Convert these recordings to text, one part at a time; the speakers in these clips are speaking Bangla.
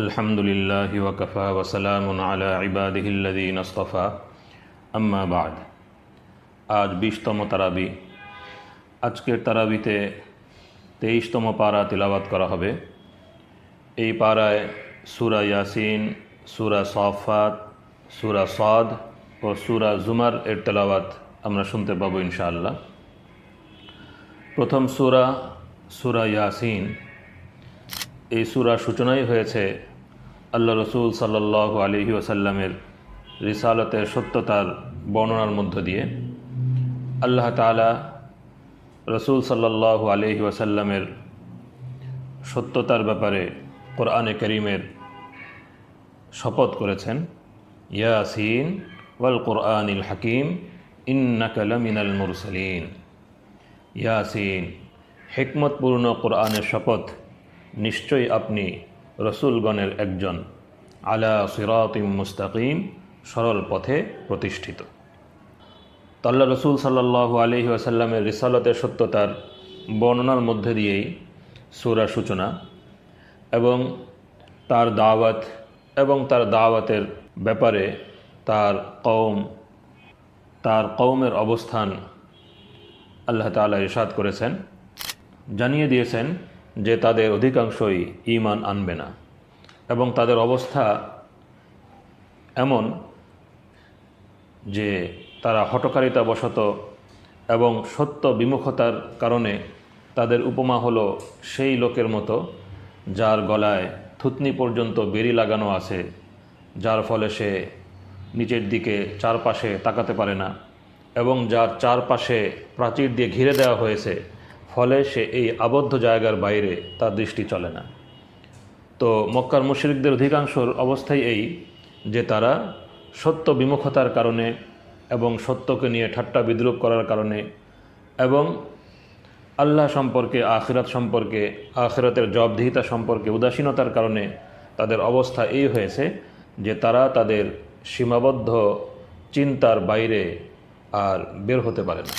আলহামদুলিল্লাহি ওয়া কাফা ওয়া সালামুন আলা ইবাদিহিল্লাযীনা ইসতাফা আম্মা বা'দ। আজ 20তম তারাবি। আজকের তারাবিতে 23তম পারা তিলাওয়াত করা হবে। এই পারায় সূরা ইয়াসিন, সূরা সাফাত, সূরা সাদ ও সূরা জুমার এর তেলাওয়াত আমরা শুনতে পাবো ইনশাআল্লাহ। প্রথম সূরা ইয়াসিন। এই সূরার সূচনাই হয়েছে আল্লাহ রসুল সাল্লাল্লাহু আলাইহি ওয়াসাল্লামের রিসালতের সত্যতার বর্ণনার মধ্য দিয়ে। আল্লাহ তাআলা রসুল সাল্লাল্লাহু আলাইহি ওয়াসাল্লামের সত্যতার ব্যাপারে কোরআনে কারীমের শপথ করেছেন, ইয়াসিন ওয়াল কোরআনিল হাকিম ইন্নাকা লামিনাল মুরসালিন। ইয়াসিন, হিকমতপূর্ণ কোরআনের শপথ, নিশ্চয়ই আপনি রসুলগণের একজন, আলা সিরাতিম মুস্তাকিম, সরল পথে প্রতিষ্ঠিত। তো আল্লাহ রসুল সাল্লাল্লাহু আলাইহি ওয়াসাল্লামের রিসালতের সত্যতার বর্ণনার মধ্যে দিয়েই সূরার সূচনা এবং তার দাওয়াত এবং তার দাওয়াতের ব্যাপারে তার কওমের অবস্থান আল্লাহ তাআলা ইরশাদ করেছেন, জানিয়ে দিয়েছেন যে তাদের অধিকাংশই ঈমান আনবে না এবং তাদের অবস্থা এমন যে তারা হঠকারিতাবশত এবং সত্য বিমুখতার কারণে তাদের উপমা হলো সেই লোকের মতো যার গলায় থুতনি পর্যন্ত বেড়ি লাগানো আছে, যার ফলে সে নিচের দিকে চারপাশে তাকাতে পারে না এবং যার চারপাশে প্রাচীর দিয়ে ঘিরে দেওয়া হয়েছে, ফলে সে এই আবদ্ধ জায়গার বাইরে তার দৃষ্টি চলে না। তো মক্কার মুশরিকদের অধিকাংশর অবস্থাই এই যে তারা সত্য বিমুখতার কারণে এবং সত্যকে নিয়ে ঠাট্টা বিদ্রূপ করার কারণে এবং আল্লাহ সম্পর্কে, আখিরাত সম্পর্কে, আখিরাতের জবাবদিহিতা সম্পর্কে উদাসীনতার কারণে তাদের অবস্থা এই হয়েছে যে তারা তাদের সীমাবদ্ধ চিন্তার বাইরে আর বের হতে পারে না।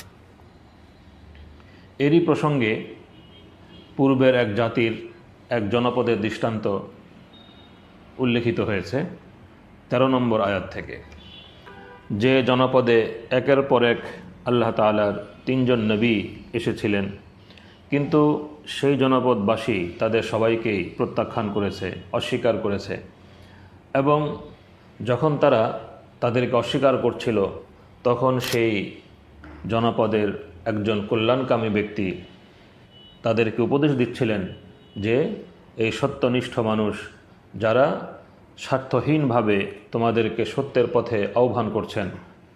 এরই প্রসঙ্গে পূর্বের এক জাতির এক জনপদের দৃষ্টান্ত উল্লেখিত হয়েছে 13 নম্বর আয়াত থেকে। যে জনপদে একের পর এক আল্লাহ তাআলার 3 জন নবী এসেছিলেন, কিন্তু সেই জনপদবাসী তাদের সবাইকেই প্রত্যাখ্যান করেছে, অস্বীকার করেছে এবং যখন তারা তাদেরকে অস্বীকার করছিল তখন সেই জনপদের একজন কল্যাণকামী ব্যক্তি তাদেরকে উপদেশ দিচ্ছিলেন যে এই সত্যনিষ্ঠ মানুষ যারা স্বার্থহীনভাবে তোমাদেরকে সত্যের পথে আহ্বান করছেন,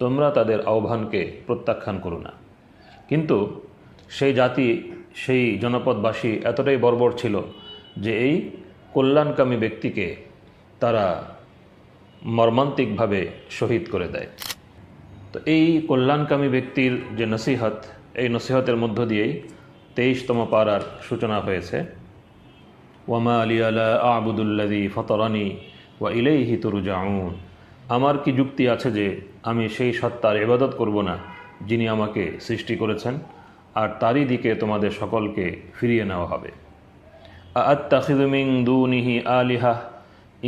তোমরা তাদের আহ্বানকে প্রত্যাখ্যান করো না। কিন্তু সেই জাতি, সেই জনপদবাসী এতটাই বর্বর ছিল যে এই কল্যাণকামী ব্যক্তিকে তারা মর্মান্তিকভাবে শহীদ করে দেয়। তো এই কল্যাণকামী ব্যক্তির যে নসিহত, এই নসিহতের মধ্য দিয়েই 23তম পারার সূচনা হয়েছে। ওয়ামা লিয়া লা আ'বুদুল্লাযী ফাতারানি ওয়া ইলাইহি তুরজাউন। আমার কি যুক্তি আছে যে আমি সেই সত্তার ইবাদত করব না যিনি আমাকে সৃষ্টি করেছেন, আর তারই দিকে তোমাদের সকলকে ফিরিয়ে নেওয়া হবে। আ'আত্তাখিযু মিন দুনিহি আলিহা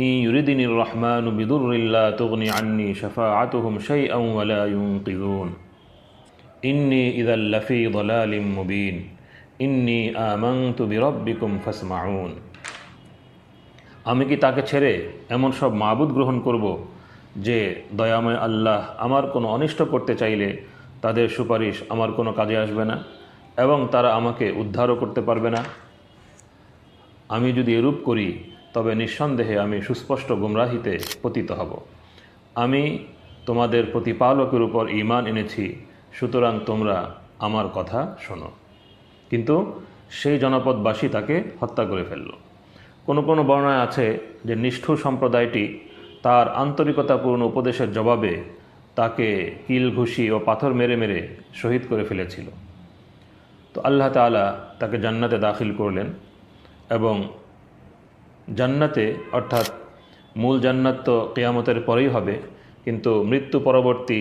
ইন ইউরিদিনির রহমানু বিদুররিন লা তুগনি আন্নী শাফাআতুহুম শাইআন ওয়া লা ইউনকিযুন ইন্নী ইযাল লাফী যালালিম মুবিন ইন্নী আমানতু বিরাব্বিকুম ফাসমাউন। আমি কি তাকে ছেড়ে এমন সব মাবুদ গ্রহণ করব যে দয়াময় আল্লাহ আমার কোনো অনিষ্ট করতে চাইলে তাদের সুপারিশ আমার কোনো কাজে আসবে না এবং তারা আমাকে উদ্ধারও করতে পারবে না? আমি যদি এরূপ করি তবে নিঃসন্দেহে আমি সুস্পষ্ট গুমরাহিতে পতিত হব। আমি তোমাদের প্রতিপালকের উপর ঈমান এনেছি, সুতরাং তোমরা আমার কথা শোনো। কিন্তু সেই জনপদবাসী তাকে হত্যা করে ফেলল। কোনো কোনো বর্ণনায় আছে যে নিষ্ঠুর সম্প্রদায়টি তার আন্তরিকতাপূর্ণ উপদেশের জবাবে তাকে কিল ঘুষি ও পাথর মেরে মেরে শহীদ করে ফেলেছিল। তো আল্লাহ তাআলা তাকে জান্নাতে দাখিল করলেন এবং জান্নাতে, অর্থাৎ মূল জান্নাত তো কিয়ামতের পরেই হবে, কিন্তু মৃত্যু পরবর্তী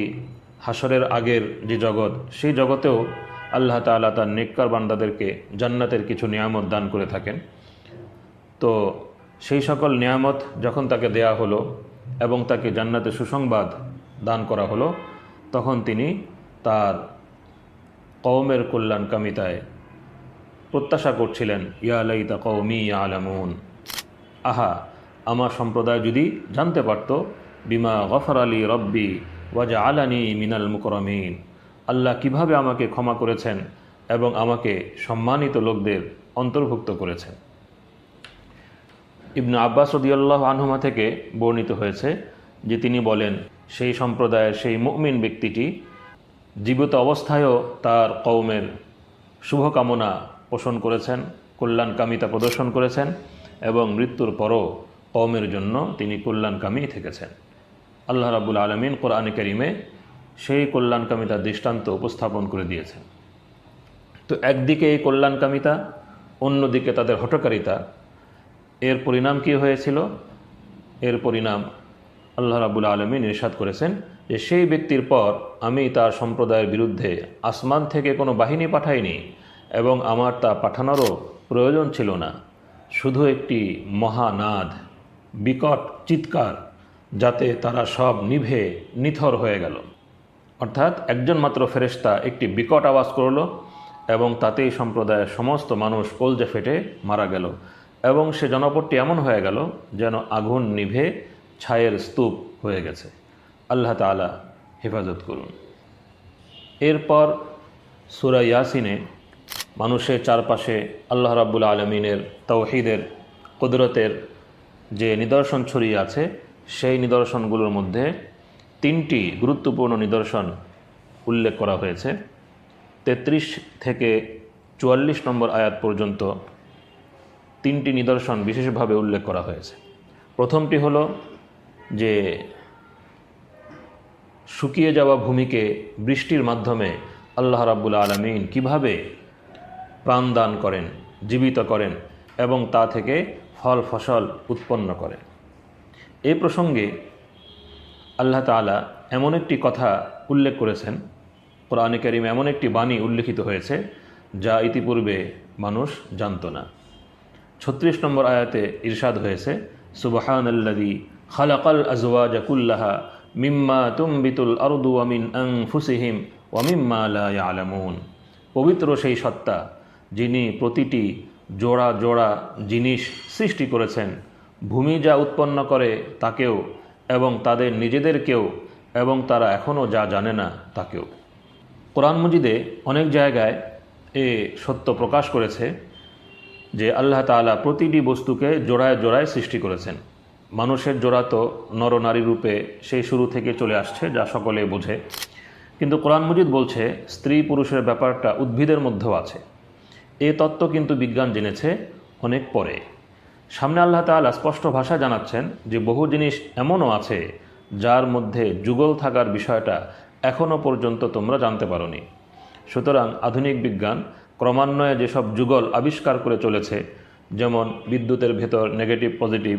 হাসরের আগের যে জগৎ, সেই জগতেও আল্লাহ তাআলা তার নেককার বান্দাদেরকে জান্নাতের কিছু নিয়ামত দান করে থাকেন। তো সেই সকল নিয়ামত যখন তাকে দেয়া হলো এবং তাকে জান্নাতের সুসংবাদ দান করা হলো, তখন তিনি তার কওমের কল্যাণকামিতায় প্রত্যাশা করছিলেন, ইয়া লাইতা কওমি ইয়ালামুন, আহা আমার সম্প্রদায় যদি জানতে পারত, বিমা গফর আলী রব্বি ওয়াজআলানি মিনাল মুকরামিন, আল্লাহ কিভাবে আমাকে ক্ষমা করেছেন এবং আমাকে সম্মানিত লোকদের অন্তর্ভুক্ত করেছেন। ইবনে আব্বাস রাদিয়াল্লাহু আনহুমা থেকে বর্ণিত হয়েছে যে তিনি বলেন, সেই সম্প্রদায়ের সেই মুমিন ব্যক্তিটি জীবিত অবস্থায়ও তার কওমের শুভকামনা পোষণ করেছেন, কল্যাণকামিতা প্রদর্শন করেছেন এবং মৃত্যুর পরও কওমের জন্য তিনি কল্যাণকামী থেকেছেন। আল্লাহ রাব্বুল আলামিন কোরআনে কারীমে সেই কল্যাণকামিতার দৃষ্টান্ত উপস্থাপন করে দিয়েছেন। তো একদিকে এই কল্যাণকামিতা, অন্যদিকে তাদের হঠকারিতা, এর পরিণাম কি হয়েছিল? এর পরিণাম আল্লাহ রাব্বুল আলামিন ইরশাদ করেছেন যে সেই ব্যক্তির পর আমি তার সম্প্রদায়ের বিরুদ্ধে আসমান থেকে কোনো বাহিনী পাঠাইনি এবং আমার তা পাঠানোরও প্রয়োজন ছিল না, শুধু একটি মহানাদ, বিকট চিৎকার, যাতে তারা সব নিভে নিথর হয়ে গেল। অর্থাৎ একজন মাত্র ফেরেশতা একটি বিকট আওয়াজ করল এবং তাতেই সম্প্রদায়ের সমস্ত মানুষ কলজে ফেটে মারা গেল এবং সে জনপদটি এমন হয়ে গেল যেন আগুন নিভে ছায়ের স্তূপ হয়ে গেছে। আল্লাহ তাআলা হেফাজত করুন। এরপর সূরা ইয়াসিনে মানুষের চারপাশে আল্লাহ রাব্বুল আলামিনের তাওহীদের, কুদরতের যে নিদর্শন ছড়িয়ে আছে, সেই নিদর্শনগুলোর মধ্যে 3টি গুরুত্বপূর্ণ নিদর্শন উল্লেখ করা হয়েছে। 33 থেকে 44 নম্বর আয়াত পর্যন্ত 3টি নিদর্শন বিশেষভাবে উল্লেখ করা হয়েছে। প্রথমটি হলো যে শুকিয়ে যাওয়া ভূমিকে বৃষ্টির মাধ্যমে আল্লাহ রাব্বুল আলামিন কিভাবে প্রাণ দান করেন, জীবিত করেন এবং তা থেকে ফল ফসল উৎপন্ন করেন। এই প্রসঙ্গে আল্লাহ তাআলা এমন একটি কথা উল্লেখ করেছেন, কোরআনে কারীমে এমন একটি বাণী উল্লেখিত হয়েছে যা ইতিপূর্বে মানুষ জানত না। 36 নম্বর আয়াতে ইরশাদ হয়েছে, সুবহানাল্লাযী খালাকাল আজওয়াজা কুল্লাহা মিম্মা তুমবিতুল আরদু ওয়া মিন আনফুসিহিম ওয়া মিম্মা লা ইয়ালামুন। পবিত্র সেই সত্তা যিনি প্রতিটি জোড়া জোড়া জিনিস সৃষ্টি করেছেন, ভূমি যা উৎপন্ন করে তাকেও এবং তাদের নিজেদেরকেও এবং তারা এখনও যা জানে না তাকেও। কোরআন মজিদে অনেক জায়গায় এ সত্য প্রকাশ করেছে যে আল্লাহ তাআলা প্রতিটি বস্তুকে জোড়ায় জোড়ায় সৃষ্টি করেছেন। মানুষের জোড়া তো নরনারী রূপে সেই শুরু থেকে চলে আসছে, যা সকলে বোঝে, কিন্তু কোরআন মজিদ বলছে স্ত্রী পুরুষের ব্যাপারটা উদ্ভিদের মধ্যেও আছে। এ তত্ত্ব কিন্তু বিজ্ঞান জেনেছে অনেক পরে। সামনে আল্লাহ তাআলা স্পষ্ট ভাষা জানাচ্ছেন যে বহু জিনিস এমনও আছে যার মধ্যে যুগল থাকার বিষয়টা এখনও পর্যন্ত তোমরা জানতে পারোনি। সুতরাং আধুনিক বিজ্ঞান ক্রমান্বয়ে যেসব যুগল আবিষ্কার করে চলেছে, যেমন বিদ্যুতের ভেতর নেগেটিভ পজিটিভ,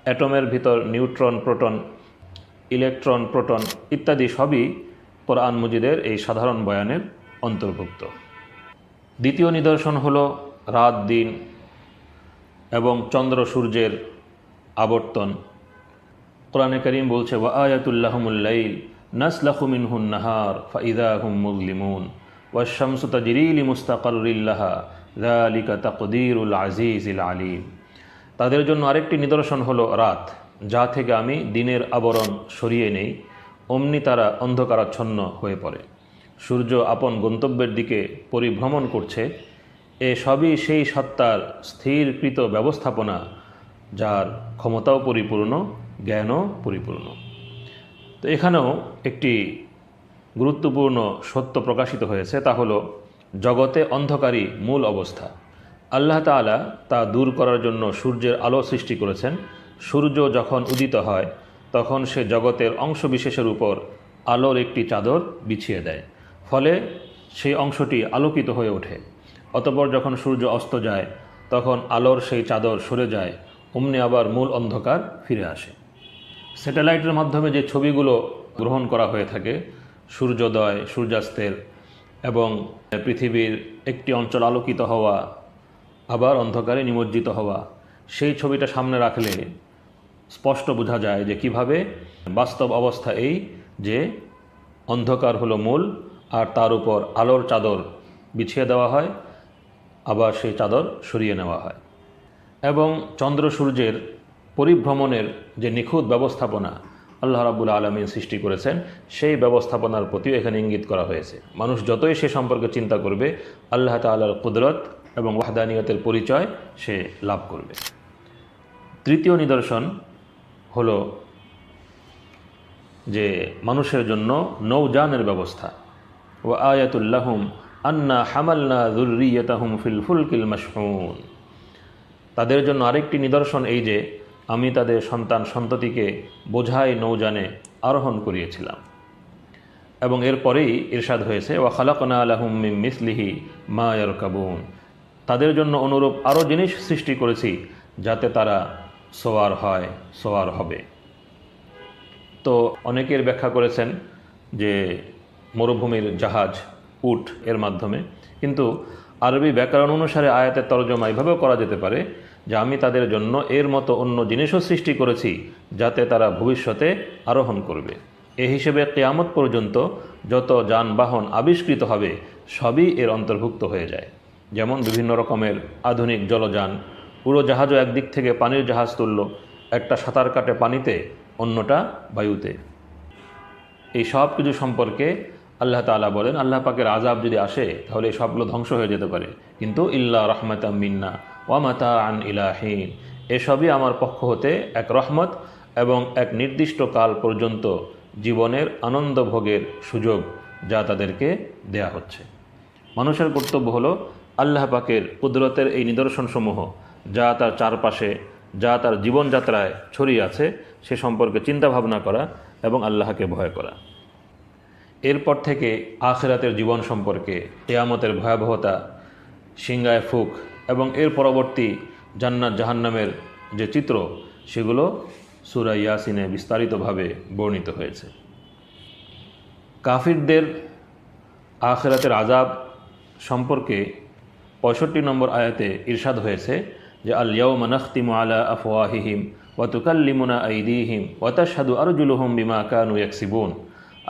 অ্যাটমের ভিতর নিউট্রন প্রোটন, ইলেকট্রন প্রোটন ইত্যাদি, সবই কোরআন মজিদের এই সাধারণ বয়ানের অন্তর্ভুক্ত। দ্বিতীয় নিদর্শন হলো রাত দিন এবং চন্দ্র সূর্যের আবর্তন। কোরআনে কারীম বলছে, ওয়া আয়াতুল লাহুমুল লাইল নাসলাখু মিনহুন নাহার ফাইযা হুম মুযলিমুন ওয়াশ শামসু তাজরি লিমুস্তাকাররিল লাহা যালিকা তাকদীরুল আজিজিল আলীম। তাদের জন্য আরেকটি নিদর্শন হলো রাত, যা থেকে আমি দিনের আবরণ সরিয়ে নেই, অমনি তারা অন্ধকারাচ্ছন্ন হয়ে পড়ে। সূর্য আপন গন্তব্যের দিকে পরিভ্রমণ করছে। এ সবই সেই সত্তার স্থিরকৃত ব্যবস্থাপনা যার ক্ষমতাও পরিপূর্ণ, জ্ঞানও পরিপূর্ণ। তো এখানেও একটি গুরুত্বপূর্ণ সত্য প্রকাশিত হয়েছে, তা হলো জগতে অন্ধকারই মূল অবস্থা। আল্লাহ তাআলা তা দূর করার জন্য সূর্যের আলো সৃষ্টি করেছেন। সূর্য যখন উদিত হয় তখন সে জগতের অংশবিশেষের উপর আলোর একটি চাদর বিছিয়ে দেয়, ফলে সেই অংশটি আলোকিত হয়ে ওঠে। অতঃপর যখন সূর্য অস্ত যায় তখন আলোর সেই চাদর সরে যায়, অমনি আবার মূল অন্ধকার ফিরে আসে। স্যাটেলাইটের মাধ্যমে যে ছবিগুলো গ্রহণ করা হয়ে থাকে সূর্যোদয়, সূর্যাস্তের এবং পৃথিবীর একটি অঞ্চল আলোকিত হওয়া, আবার অন্ধকারে নিমজ্জিত হওয়া, সেই ছবিটা সামনে রাখলে স্পষ্ট বোঝা যায় যে কিভাবে বাস্তব অবস্থা এই যে অন্ধকার হলো মূল, আর তার উপর আলোর চাদর বিছিয়ে দেওয়া হয়, আবার সেই চাদর সরিয়ে নেওয়া হয়। এবং চন্দ্র সূর্যের পরিভ্রমণের যে নিখুঁত ব্যবস্থাপনা আল্লাহ রাব্বুল আলামিন সৃষ্টি করেছেন, সেই ব্যবস্থাপনার প্রতিও এখানে ইঙ্গিত করা হয়েছে। মানুষ যতই সে সম্পর্কে চিন্তা করবে, আল্লাহ তাআলার কুদরত এবং ওয়াহদানিয়তের পরিচয় সে লাভ করবে। তৃতীয় নিদর্শন হলো যে মানুষের জন্য নৌযানের ব্যবস্থা। ওয়া আয়াতুল লাহুম আন্না হামালনা যুররিয়াতাহুম ফিল ফুলকিল মাশহুন। তাদের জন্য আরেকটি নিদর্শন এই যে আমি তাদের সন্তান সন্ততিকে বোঝাই নৌযানে আরোহণ করিয়েছিলাম। এবং এরপরেই ইরশাদ হয়েছে ওয়া খালাকনা লাহুম মিন মিসলিহি মা ইয়ারকাবুন। তাদের জন্য অনুরূপ আরও জিনিস সৃষ্টি করেছি যাতে তারা সোয়ার হবে। তো অনেকের ব্যাখ্যা করেছেন যে মরুভূমির জাহাজ, উট এর মাধ্যমে, কিন্তু আরবি ব্যাকরণ অনুসারে আয়াতের তরজমা এভাবেও করা যেতে পারে যে আমি তাদের জন্য এর মতো অন্য জিনিসও সৃষ্টি করেছি যাতে তারা ভবিষ্যতে আরোহণ করবে। এ হিসেবে কিয়ামত পর্যন্ত যত যানবাহন আবিষ্কৃত হবে সবই এর অন্তর্ভুক্ত হয়ে যায়। যেমন বিভিন্ন রকমের আধুনিক জলযান, উড়োজাহাজও একদিক থেকে পানির জাহাজ তুলল, একটা সাঁতার কাটে পানিতে, অন্যটা বায়ুতে। এই সব কিছু সম্পর্কে আল্লাহ তাআলা বলেন আল্লাহ পাকের আযাব যদি আসে তাহলে এই সবগুলো ধ্বংস হয়ে যেতে পারে, কিন্তু ইল্লা রাহমাতাম মিন্না ওয়া মাতাআন ইলা হিন, এসবই আমার পক্ষ হতে এক রহমত এবং এক নির্দিষ্ট কাল পর্যন্ত জীবনের আনন্দ ভোগের সুযোগ যা তাদেরকে দেয়া হচ্ছে। মানুষের কর্তব্য হলো আল্লাহ পাকের কুদরতের এই নিদর্শনসমূহ যা তার চারপাশে, যা তার জীবনযাত্রায় ছড়িয়ে আছে সে সম্পর্কে চিন্তা ভাবনা করা এবং আল্লাহকে ভয় করা। এরপর থেকে আখিরাতের জীবন সম্পর্কে, কিয়ামতের ভয়াবহতা, সিংহায় ফুক এবং এর পরবর্তী জান্নাত জাহান্নামের যে চিত্র সেগুলো সূরা ইয়াসিনে বিস্তারিতভাবে বর্ণিত হয়েছে। কাফিরদের আখিরাতের আযাব সম্পর্কে 65 নম্বর আয়াতে ইরশাদ হয়েছে যে আল ইয়াউমা নাখতিমু আলা আফওয়াহিহিম ওয়া তুকাল্লিমুনা আইদিহিম ওয়া তাশহাদু আরজুলুহুম বিমা কানু ইয়াকসিবুন।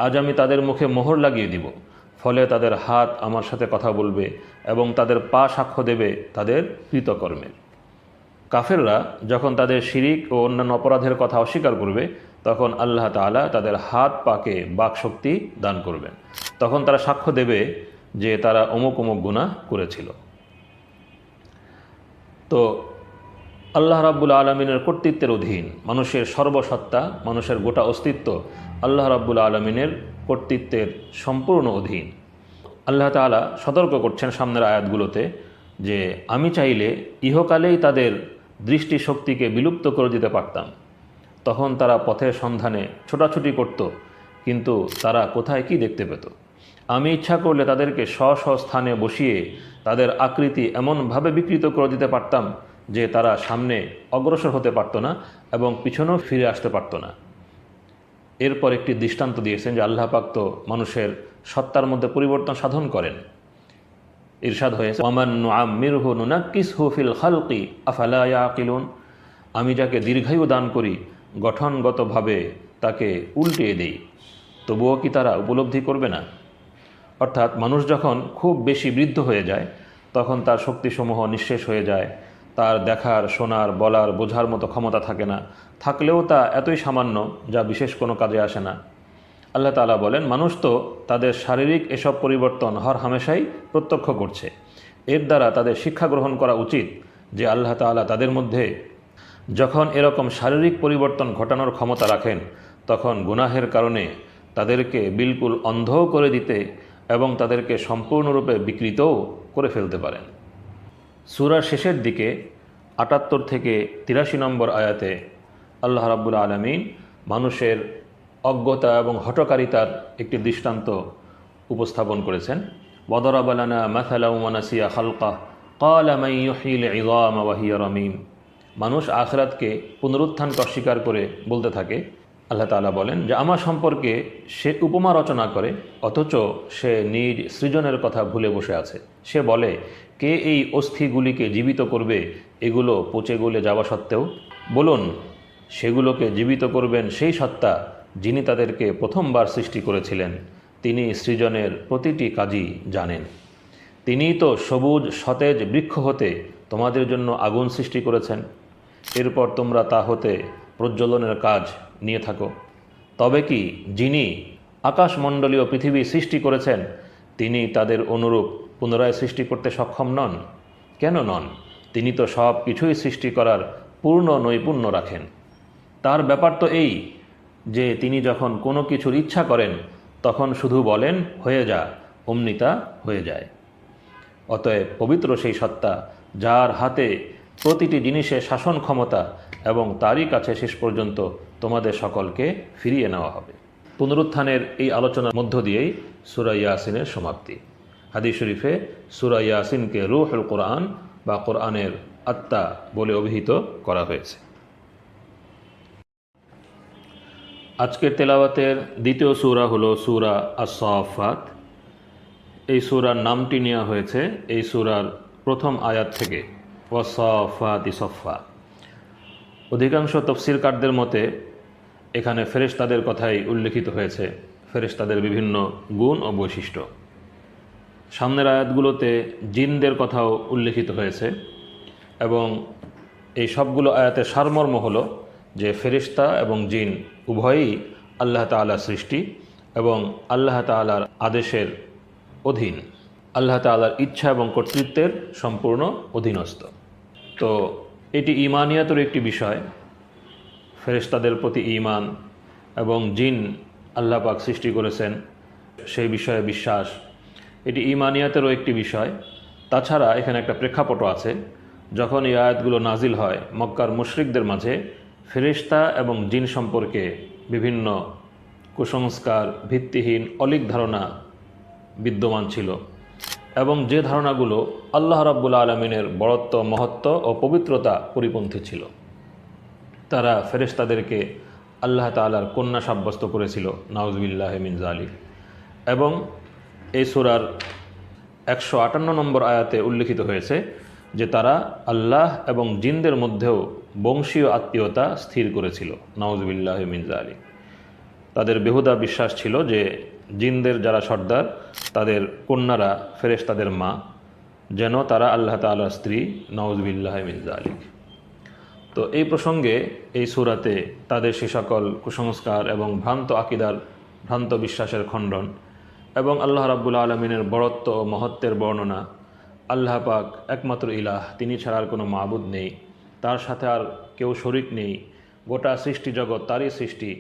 আজ আমি তাদের মুখে মোহর লাগিয়ে দিব, ফলে তাদের হাত আমার সাথে কথা বলবে এবং তাদের পা সাক্ষ্য দেবে তাদের কৃতকর্মের। কাফেররা যখন তাদের শিরিক ও অন্যান্য অপরাধের কথা অস্বীকার করবে তখন আল্লাহ তাআলা তাদের হাত পাকে বাকশক্তি দান করবেন। তখন তারা সাক্ষ্য দেবে যে তারা অমুক অমুক গুনাহ করেছিল। তো আল্লাহ রাব্বুল আলমিনের কর্তৃত্বের অধীন মানুষের সর্বসত্তা, মানুষের গোটা অস্তিত্ব আল্লাহ রাব্বুল আলমিনের কর্তৃত্বের সম্পূর্ণ অধীন। আল্লাহ তাআলা সতর্ক করছেন সামনের আয়াতগুলোতে যে আমি চাইলে ইহকালেই তাদের দৃষ্টিশক্তিকে বিলুপ্ত করে দিতে পারতাম। তখন তারা পথের সন্ধানে ছোটাছুটি করত, কিন্তু তারা কোথায় কি দেখতে পেত। আমি ইচ্ছা করলে তাদেরকে স্ব স্থানে বসিয়ে তাদের আকৃতি এমনভাবে বিকৃত করে দিতে পারতাম যে তারা সামনে অগ্রসর হতে পারত না এবং পিছনেও ফিরে আসতে পারত না। এরপর একটি দৃষ্টান্ত দিয়েছেন যে আল্লাহ পাক তো মানুষের সত্তার মধ্যে পরিবর্তন সাধন করেন। ইরশাদ হয়েছে ওয়ামান নুআম্মিরহু নুনাক্কিসহু ফিল খালকি আফালা ইয়াকিলুন। আমি যাকে দীর্ঘায়ু দান করি গঠনগতভাবে তাকে উল্টিয়ে দেই, তবুও কি তারা উপলব্ধি করবে না? অর্থাৎ মানুষ যখন খুব বেশি বৃদ্ধ হয়ে যায় তখন তার শক্তিসমূহ নিঃশেষ হয়ে যায়, তার দেখার, শোনার, বলার, বোঝার মতো ক্ষমতা থাকে না, থাকলেও তা এতই সামান্য যা বিশেষ কোনো কাজে আসে না। আল্লাহ তাআলা বলেন মানুষ তো তাদের শারীরিক এসব পরিবর্তন হর হামেশাই প্রত্যক্ষ করছে। এর দ্বারা তাদের শিক্ষা গ্রহণ করা উচিত যে আল্লাহ তাআলা তাদের মধ্যে যখন এরকম শারীরিক পরিবর্তন ঘটানোর ক্ষমতা রাখেন তখন গুনাহের কারণে তাদেরকে বিলকুল অন্ধও করে দিতে এবং তাদেরকে সম্পূর্ণরূপে বিকৃতও করে ফেলতে পারেন। সূরার শেষের দিকে ৭৮ থেকে ৮৩ নম্বর আয়াতে আল্লাহ রাব্বুল আলামিন মানুষের অজ্ঞতা এবং হঠকারিতার একটি দৃষ্টান্ত উপস্থাপন করেছেন। ওয়াদরাবা লানা মাসালান ওয়া নাসিয়া খালকাহ ক্বালা মান ইউহয়িল ইযামা ওয়া হিয়া রামীম। মানুষ আখিরাতকে পুনরুত্থানকে অস্বীকার করে বলতে থাকে। আল্লাহ তাআলা বলেন যে আমার সম্পর্কে সে উপমা রচনা করে অথচ সে নিজ সৃজনের কথা ভুলে বসে আছে। সে বলে কে এই অস্থিগুলিকে জীবিত করবে এগুলো পচে গলে যাওয়া সত্ত্বেও? বলুন, সেগুলোকে জীবিত করবেন সেই সত্তা যিনি তাদেরকে প্রথমবার সৃষ্টি করেছিলেন। তিনি সৃজনের প্রতিটি কাজই জানেন। তিনিই তো সবুজ সতেজ বৃক্ষ হতে তোমাদের জন্য আগুন সৃষ্টি করেছেন, এরপর তোমরা তা হতে প্রজ্বলনের কাজ নিয়ে থাকো। তবে কি যিনি আকাশমণ্ডলীয় পৃথিবী সৃষ্টি করেছেন তিনি তাদের অনুরূপ পুনরায় সৃষ্টি করতে সক্ষম নন? কেন নন? তিনি তো সব কিছুই সৃষ্টি করার পূর্ণ নৈপুণ্য রাখেন। তার ব্যাপার তো এই যে তিনি যখন কোনো কিছুর ইচ্ছা করেন তখন শুধু বলেন হয়ে যা, অমনি তা হয়ে যায়। অতএব পবিত্র সেই সত্তা যার হাতে প্রতিটি জিনিসের শাসন ক্ষমতা এবং তারই কাছে শেষ পর্যন্ত তোমাদের সকলকে ফিরিয়ে নেওয়া হবে। পুনরুত্থানের এই আলোচনার মধ্য দিয়েই সূরা ইয়াসিনের সমাপ্তি। হাদিস শরীফে সূরা ইয়াসিনকে রূহুল কোরআন বা কোরআনের আত্মা বলে অভিহিত করা হয়েছে। আজকের তেলাওয়াতের দ্বিতীয় সূরা হলো সূরা আস-সাফফাত। এই সূরার নামটি নেওয়া হয়েছে এই সূরার প্রথম আয়াত থেকে, ওয়াস-সাফফাতি সফফা। অধিকাংশ তাফসীরকারদের মতে এখানে ফেরেশতাদের কথাই উল্লেখিত হয়েছে, ফেরেশতাদের বিভিন্ন গুণ ও বৈশিষ্ট্য। সামনের আয়াতগুলোতে জিনদের কথাও উল্লেখিত হয়েছে এবং এই সবগুলো আয়াতের সারমর্ম হলো যে ফেরেশতা এবং জিন উভয়ই আল্লাহ তাআলার সৃষ্টি এবং আল্লাহ তাআলার আদেশের অধীন, আল্লাহ তাআলার ইচ্ছা এবং কর্তৃত্বের সম্পূর্ণ অধীনস্থ। তো এটি ঈমানিয়াতের একটি বিষয়, ফেরেশতাদের প্রতি ঈমান এবং জিন আল্লাহ পাক সৃষ্টি করেছেন সেই বিষয়ে বিশ্বাস, এটি ঈমানিয়াতেরও একটি বিষয়। তাছাড়া এখানে একটা প্রেক্ষাপটও আছে। যখন এই আয়াতগুলো নাজিল হয় মক্কার মুশরিকদের মাঝে ফেরেশতা এবং জিন সম্পর্কে বিভিন্ন কুসংস্কার, ভিত্তিহীন অলীক ধারণা বিদ্যমান ছিল এবং যে ধারণাগুলো আল্লাহ রাব্বুল আলামিনের বড়ত্ব, মহত্ব ও পবিত্রতা পরিপন্থী ছিল। তারা ফেরেশতাদেরকে আল্লাহ তাআলার কন্যা সাব্যস্ত করেছিল, নাউযুবিল্লাহি মিন যালিক। এবং এই সূরার 158 নম্বর আয়াতে উল্লেখিত হয়েছে যে তারা আল্লাহ এবং জিনদের মধ্যেও বংশীয় আত্মীয়তা স্থির করেছিল, নাউযুবিল্লাহি মিন যালিক। তাদের বেহুদা বিশ্বাস ছিল যে জিনদের যারা সর্দার তাদের কন্যারা ফেরেশতাদের মা, যেন তারা আল্লাহ তাআলার স্ত্রী, নাউযুবিল্লাহি মিন যালিক। তো এই প্রসঙ্গে এই সূরাতে তাদের সে সকল কুসংস্কার এবং ভ্রান্ত আকীদার, ভ্রান্ত বিশ্বাসের খণ্ডন এবং আল্লাহ রাব্বুল আলামিনের বড়ত্ব ও মহত্বের বর্ণনা। আল্লাহ পাক একমাত্র ইলাহ, তিনি ছাড়া আর কোনো মাবুদ নেই, তার সাথে আর কেউ শরিক নেই, গোটা সৃষ্টি জগৎ তারই সৃষ্টি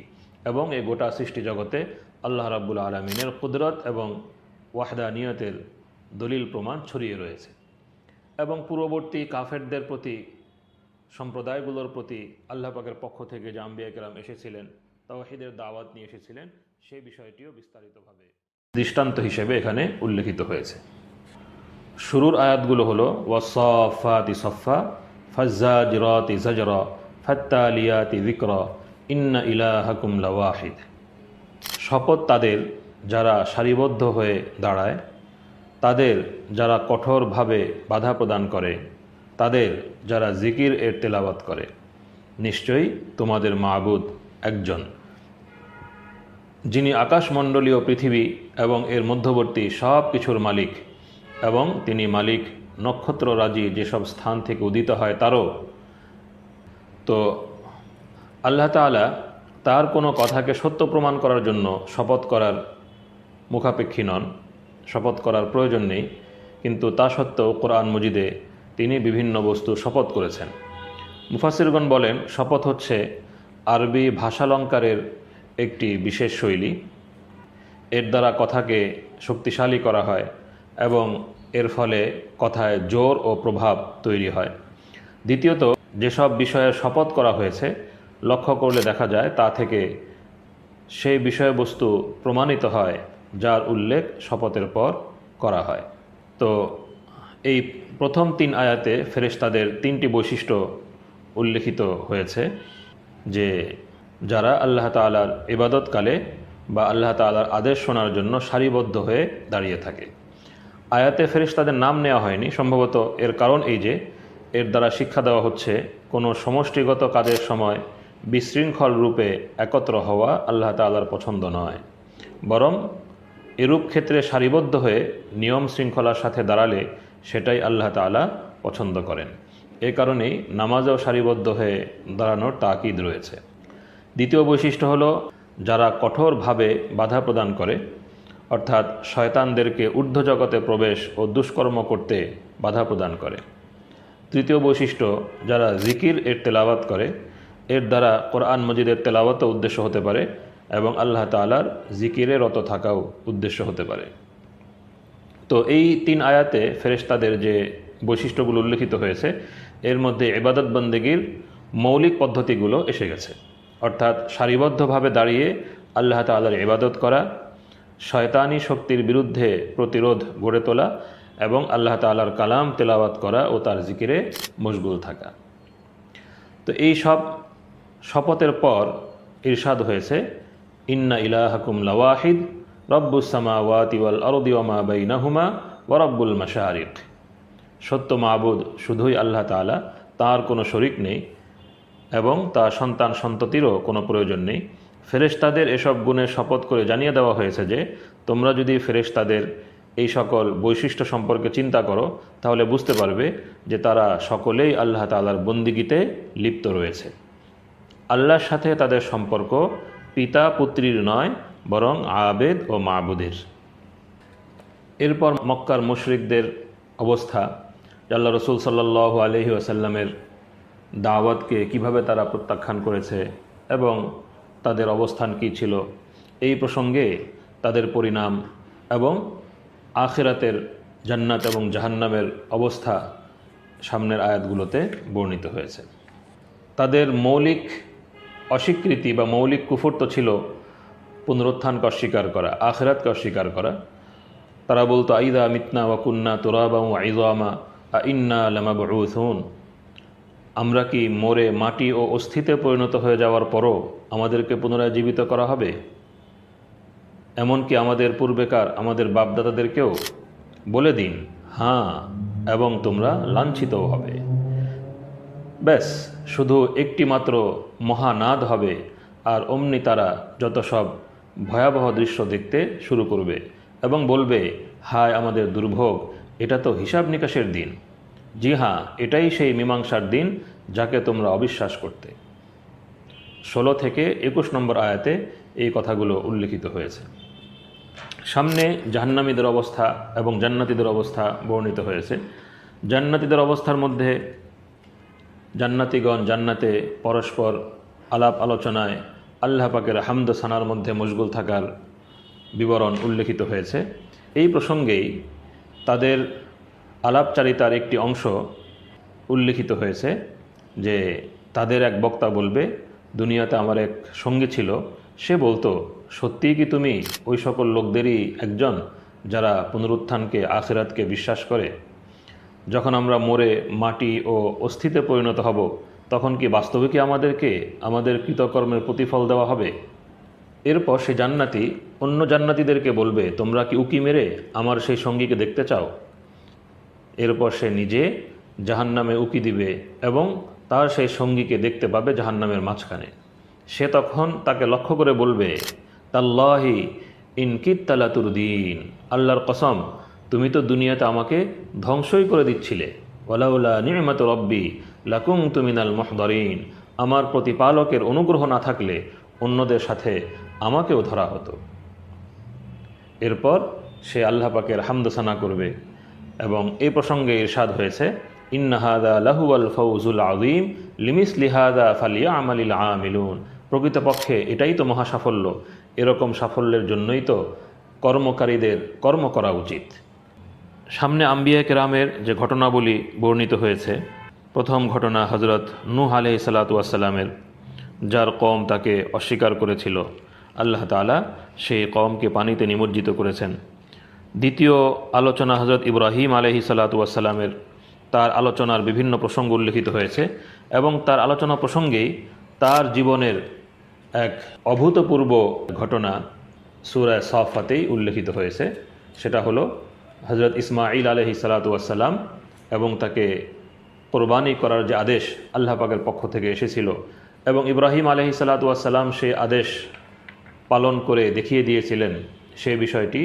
এবং এই গোটা সৃষ্টি জগতে আল্লাহ রাব্বুল আলামিনের কুদরত এবং ওয়াহদানিয়তের দলিল প্রমাণ ছড়িয়ে রয়েছে। এবং পূর্ববর্তী কাফেরদের প্রতি, সম্প্রদায়গুলোর প্রতি আল্লাহ পাকের পক্ষ থেকে যে আম্বিয়া কেরাম এসেছিলেন, তাওহীদের দাওয়াত নিয়ে এসেছিলেন, সেই বিষয়টিও বিস্তারিতভাবে দৃষ্টান্ত হিসেবে এখানে উল্লেখিত হয়েছে। শুরুর আয়াতগুলো হলো ওয়াস-সাফফাতি সফফা, ফাজ্জাজিরাতি জাজরা, ফাত্তালিয়াতি যিকরা, ইন্না ইলাহাকুম লাওয়াহিদ। শপথ তাদের যারা সারিবদ্ধ হয়ে দাঁড়ায়, তাদের যারা কঠোরভাবে বাধা প্রদান করে, তাদের যারা জিকির এর তেলাওয়াত করে, নিশ্চয়ই তোমাদের মাবুদ একজন, যিনি আকাশমণ্ডলীয় পৃথিবী এবং এর মধ্যবর্তী সব কিছুর মালিক এবং তিনি মালিক নক্ষত্ররাজি যেসব স্থান থেকে উদিত হয় তারও। তো আল্লাহ তাআলা তার কোনো কথাকে সত্য প্রমাণ করার জন্য শপথ করার মুখাপেক্ষী নন, শপথ করার প্রয়োজন নেই, কিন্তু তা সত্ত্বেও কোরআন মজিদে তিনি বিভিন্ন বস্তু শপথ করেছেন। মুফাসসিরগণ বলেন শপথ হচ্ছে আরবি ভাষালঙ্কারের একটি বিশেষ শৈলী। এর দ্বারা কথাকে শক্তিশালী করা হয় এবং এর ফলে কথায় জোর ও প্রভাব তৈরি হয়। দ্বিতীয়ত, যেসব বিষয়ের শপথ করা হয়েছে লক্ষ্য করলে দেখা যায় তা থেকে সেই বিষয়বস্তু প্রমাণিত হয় যার উল্লেখ শপথের পর করা হয়। তো এই প্রথম 3 আয়াতে ফেরেশতাদের 3টি বৈশিষ্ট্য উল্লেখিত হয়েছে, যে যারা আল্লাহ তাআলার ইবাদতকালে বা আল্লাহ তাআলার আদেশ শোনার জন্য সারিবদ্ধ হয়ে দাঁড়িয়ে থাকে। আয়াতে ফেরেশতাদের নাম নেওয়া হয়নি, সম্ভবত এর কারণ এই যে এর দ্বারা শিক্ষা দেওয়া হচ্ছে কোনো সমষ্টিগত কাজের সময় বিশৃঙ্খল রূপে একত্র হওয়া আল্লাহ তাআলার পছন্দ নয়, বরং এরূপ ক্ষেত্রে সারিবদ্ধ হয়ে নিয়ম শৃঙ্খলার সাথে দাঁড়ালে সেটাই আল্লাহ তাআলা পছন্দ করেন। এ কারণেই নামাজেও সারিবদ্ধ হয়ে দাঁড়ানোর তাকিদ রয়েছে। দ্বিতীয় বৈশিষ্ট্য হলো যারা কঠোরভাবে বাধা প্রদান করে, অর্থাৎ শয়তানদেরকে ঊর্ধ্ব জগতে প্রবেশ ও দুষ্কর্ম করতে বাধা প্রদান করে। তৃতীয় বৈশিষ্ট্য যারা জিকির এর তেলাওয়াত করে, এর দ্বারা কোরআন মজিদের তেলাওয়াতও উদ্দেশ্য হতে পারে এবং আল্লাহ তাআলার জিকিরে রত থাকাও উদ্দেশ্য হতে পারে। তো এই 3 আয়াতে ফেরেশতাদের যে বৈশিষ্ট্যগুলো উল্লেখিত হয়েছে এর মধ্যে ইবাদত বন্দেগীর মৌলিক পদ্ধতিগুলো এসে গেছে, অর্থাৎ সারিবদ্ধভাবে দাঁড়িয়ে আল্লাহ তাআলার ইবাদত করা, শয়তানি শক্তির বিরুদ্ধে প্রতিরোধ গড়ে তোলা এবং আল্লাহ তাআলার কালাম তেলাওয়াত করা ও তার জিকিরে মশগুল থাকা। তো এই সব শপথের পর ইরশাদ হয়েছে, ইন্না ইলাহাকুম লাওয়াহিদ রব্বুস সামাওয়াতি ওয়াল আরদি ওয়া মা বাইনাহুমা ওয়া রব্বুল মাশারিক। সত্য মাবুদ শুধুই আল্লাহ তাআলা, তার কোনো শরিক নেই এবং তার সন্তান সন্ততিরও কোনো প্রয়োজন নেই। ফেরেশতাদের এসব গুণের শপথ করে জানিয়ে দেওয়া হয়েছে যে তোমরা যদি ফেরেশতাদের এই সকল বৈশিষ্ট্য সম্পর্কে চিন্তা করো তাহলে বুঝতে পারবে যে তারা সকলেই আল্লাহ তাআলার বন্দিগিতে লিপ্ত রয়েছে। আল্লাহর সাথে তাদের সম্পর্ক পিতা পুত্রীর নয়, বরং আবেদ ও মাবুদের। এরপর মক্কার মুশরিকদের অবস্থা, আল্লাহ রসুল সাল্লাল্লাহু আলাইহি ওয়াসাল্লামের দাওয়াতকে কিভাবে তারা প্রত্যাখ্যান করেছে এবং তাদের অবস্থান কী ছিল, এই প্রসঙ্গে তাদের পরিণাম এবং আখিরাতের জান্নাত এবং জাহান্নামের অবস্থা সামনের আয়াতগুলোতে বর্ণিত হয়েছে। তাদের মৌলিক অস্বীকৃতি বা মৌলিক কুফর তো ছিল পুনরুত্থানকে অস্বীকার করা, আখিরাতকে অস্বীকার করা। তারা বলতো আইদা মিতনা ওয়া কুন্না তুরাবা ওয়া ইযামা আ ইন্না লামাবউসুন, আমরা কি মরে মাটি ও অস্থিতে পরিণত হয়ে যাওয়ার পরও আমাদেরকে পুনরায় জীবিত করা হবে? এমনকি আমাদের পূর্বেকার আমাদের বাপদাদাদেরকেও বলে দিন হ্যাঁ, এবং তোমরা লাঞ্ছিতও হবে। ব্যাস শুধু একটি মাত্র মহানাদ হবে আর অমনি তারা যত সব ভয়াবহ দৃশ্য দেখতে শুরু করবে এবং বলবে হায় আমাদের দুর্ভোগ, এটা তো হিসাব নিকাশের দিন। জি হ্যাঁ, এটাই সেই মীমাংসার দিন যাকে তোমরা অবিশ্বাস করতে। 16 থেকে 21 নম্বর আয়াতে এই কথাগুলো উল্লেখিত হয়েছে। সামনে জাহান্নামীদের অবস্থা এবং জান্নাতীদের অবস্থা বর্ণিত হয়েছে। জান্নাতীদের অবস্থার মধ্যে জান্নাতীগণ জান্নাতে পরস্পর আলাপ আলোচনায় আল্লাহ পাকের হামদ সানার মধ্যে মশগুল থাকার বিবরণ উল্লেখিত হয়েছে। এই প্রসঙ্গেই তাদের আলাপচারিতার একটি অংশ উল্লেখিত হয়েছে যে তাদের এক বক্তা বলবে, দুনিয়াতে আমার এক সঙ্গী ছিল, সে বলতো সত্যিই কি তুমি ওই সকল লোকদেরই একজন যারা পুনরুত্থানকে আখিরাতকে বিশ্বাস করে? যখন আমরা মরে মাটি ও অস্থিতে পরিণত হব তখন কি বাস্তবে কি আমাদেরকে আমাদের কৃতকর্মের প্রতিফল দেওয়া হবে? এরপর সে জান্নাতি অন্য জান্নাতীদেরকে বলবে তোমরা কি উকি মেরে আমার সেই সঙ্গীকে দেখতে চাও? এরপর সে নিজে জাহান্নামে উকি দিবে এবং তার সেই সঙ্গীকে দেখতে পাবে জাহান্নামের মাঝখানে। সে তখন তাকে লক্ষ্য করে বলবে তাল্লাহি ইনকিত লাতুরদিন, আল্লাহর কসম তুমি তো দুনিয়াতে আমাকে ধ্বংসই করে দিচ্ছিলে। ওয়ালাউলা নি'মাতু রব্বি লাকুনতু মিনাল মুহদারিন, আমার প্রতিপালকের অনুগ্রহ না থাকলে অন্যদের সাথে আমাকেও ধরা হতো। এরপর সে আল্লাহ পাকের হামদসানা করবে এবং এই প্রসঙ্গে ইরশাদ হয়েছে ইন্না হাযা লাহুয়াল ফাউজুল আযীম লিমিসলি হাযা ফালিয়ামালিল আমিলুন, প্রকৃতপক্ষে এটাই তো মহা সাফল্য, এরকম সাফল্যের জন্যই তো কর্মকারীদের কর্ম করা উচিত। সামনে আম্বিয়া কেরামের যে ঘটনাবলী বর্ণিত হয়েছে, প্রথম ঘটনা হজরত নূহ আলাইহিস সালাতু ওয়াস সালামের, যার কওম তাকে অস্বীকার করেছিল, আল্লাহ তাআলা সেই কওমকে পানিতে নিমজ্জিত করেছেন। দ্বিতীয় আলোচনা হজরত ইব্রাহিম আলাইহিস সালাতু ওয়াস সালামের, তার আলোচনার বিভিন্ন প্রসঙ্গ উল্লেখিত হয়েছে এবং তার আলোচনা প্রসঙ্গেই তার জীবনের এক অভূতপূর্ব ঘটনা সূরা সাফাতেই উল্লেখিত হয়েছে। সেটা হলো হজরত ইসমাঈল আলাইহিস সালাতু ওয়াস সালাম এবং তাকে কোরবানি করার যে আদেশ আল্লাহ পাকের পক্ষ থেকে এসেছিল এবং ইব্রাহিম আলাইহিস সালাতু ওয়াস সালাম সেই আদেশ পালন করে দেখিয়ে দিয়েছিলেন, সেই বিষয়টি